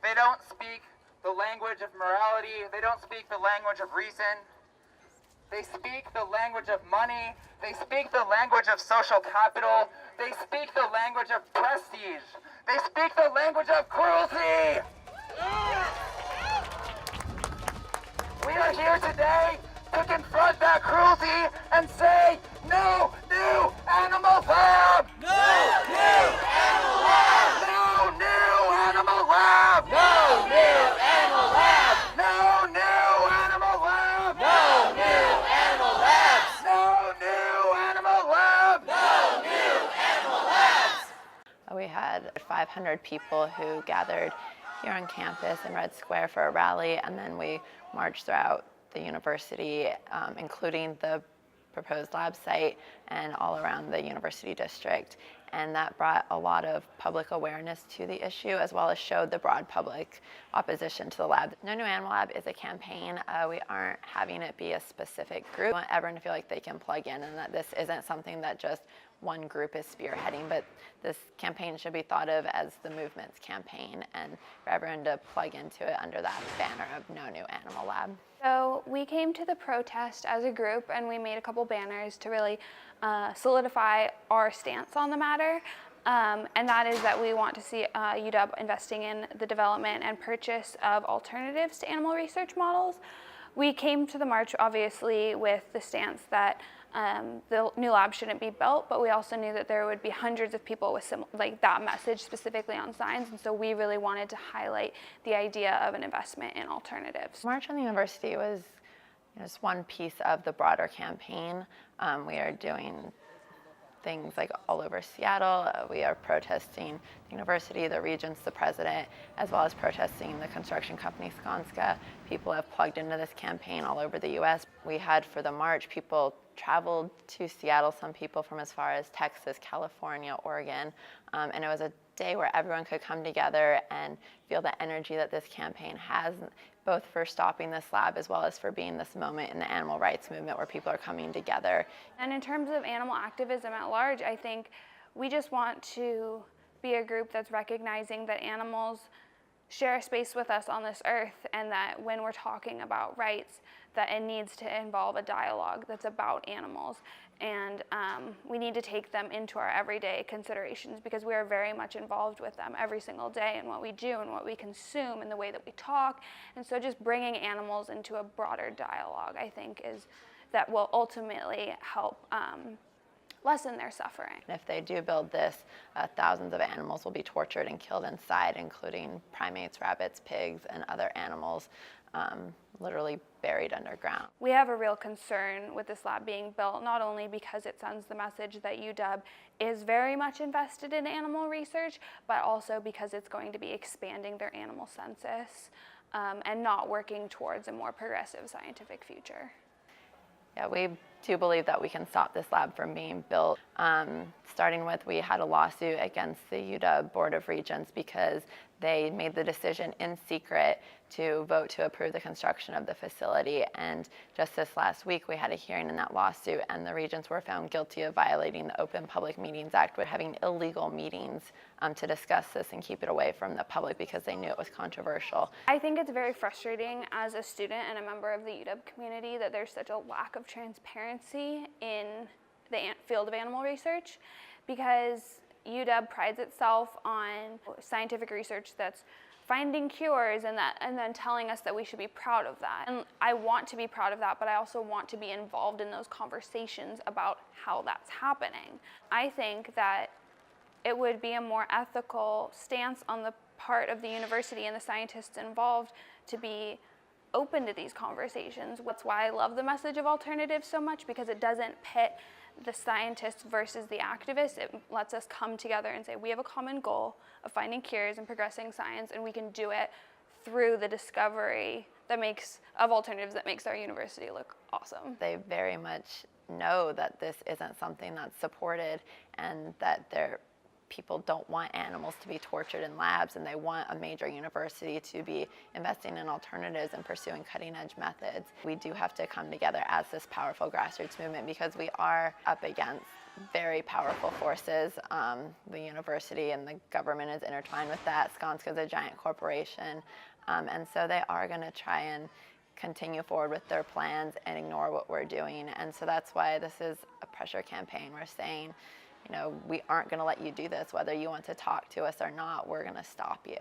They don't speak the language of morality. They don't speak the language of reason. They speak the language of money. They speak the language of social capital. They speak the language of prestige. They speak the language of cruelty. We are here today to confront that cruelty and say, no new animal lab! No new animal lab! No new animal lab! No new animal lab! No new animal lab! No new animal labs! No new animal lab! No new animal labs! We had 500 people who gathered here on campus in Red Square for a rally, and then we marched throughout the university, including the proposed lab site and all around the university district. And that brought a lot of public awareness to the issue, as well as showed the broad public opposition to the lab. No New Animal Lab is a campaign. We aren't having it be a specific group. We want everyone to feel like they can plug in, and that this isn't something that just one group is spearheading, but this campaign should be thought of as the movement's campaign, and for everyone to plug into it under that banner of No New Animal Lab. So we came to the protest as a group, and we made a couple banners to really solidify our stance on the matter. And that is that we want to see UW investing in the development and purchase of alternatives to animal research models. We came to the march obviously with the stance that the new lab shouldn't be built, but we also knew that there would be hundreds of people with like that message specifically on signs, and so we really wanted to highlight the idea of an investment in alternatives. March on the University was just one piece of the broader campaign. We are doing things like all over Seattle. We are protesting the university, the regents, the president, as well as protesting the construction company Skanska. People have plugged into this campaign all over the US. We had for the march, people traveled to Seattle, some people from as far as Texas, California, Oregon, and it was a day where everyone could come together and feel the energy that this campaign has, both for stopping this lab as well as for being this moment in the animal rights movement where people are coming together. And in terms of animal activism at large, I think we just want to be a group that's recognizing that animals share a space with us on this earth, and that when we're talking about rights, that it needs to involve a dialogue that's about animals. And we need to take them into our everyday considerations, because we are very much involved with them every single day in what we do and what we consume and the way that we talk. And so just bringing animals into a broader dialogue, I think, is that will ultimately help lessen their suffering. If they do build this, thousands of animals will be tortured and killed inside, including primates, rabbits, pigs, and other animals literally buried underground. We have a real concern with this lab being built, not only because it sends the message that UW is very much invested in animal research, but also because it's going to be expanding their animal census and not working towards a more progressive scientific future. Yeah, we do believe that we can stop this lab from being built. Starting with, we had a lawsuit against the UW Board of Regents because they made the decision in secret to vote to approve the construction of the facility. And just this last week, we had a hearing in that lawsuit, and the regents were found guilty of violating the Open Public Meetings Act with having illegal meetings to discuss this and keep it away from the public because they knew it was controversial. I think it's very frustrating as a student and a member of the UW community that there's such a lack of transparency in the field of animal research, because UW prides itself on scientific research that's finding cures and then telling us that we should be proud of that. And I want to be proud of that, but I also want to be involved in those conversations about how that's happening. I think that it would be a more ethical stance on the part of the university and the scientists involved to be open to these conversations. That's why I love the message of alternatives so much, because it doesn't pit the scientists versus the activists. It lets us come together and say we have a common goal of finding cures and progressing science, and we can do it through the discovery of alternatives that makes our university look awesome. They very much know that this isn't something that's supported, and that they're people don't want animals to be tortured in labs, and they want a major university to be investing in alternatives and pursuing cutting-edge methods. We do have to come together as this powerful grassroots movement because we are up against very powerful forces. The university and the government is intertwined with that. Skanska is a giant corporation, and so they are going to try and continue forward with their plans and ignore what we're doing. And so that's why this is a pressure campaign. We're saying, you know, we aren't going to let you do this. Whether you want to talk to us or not, we're going to stop you.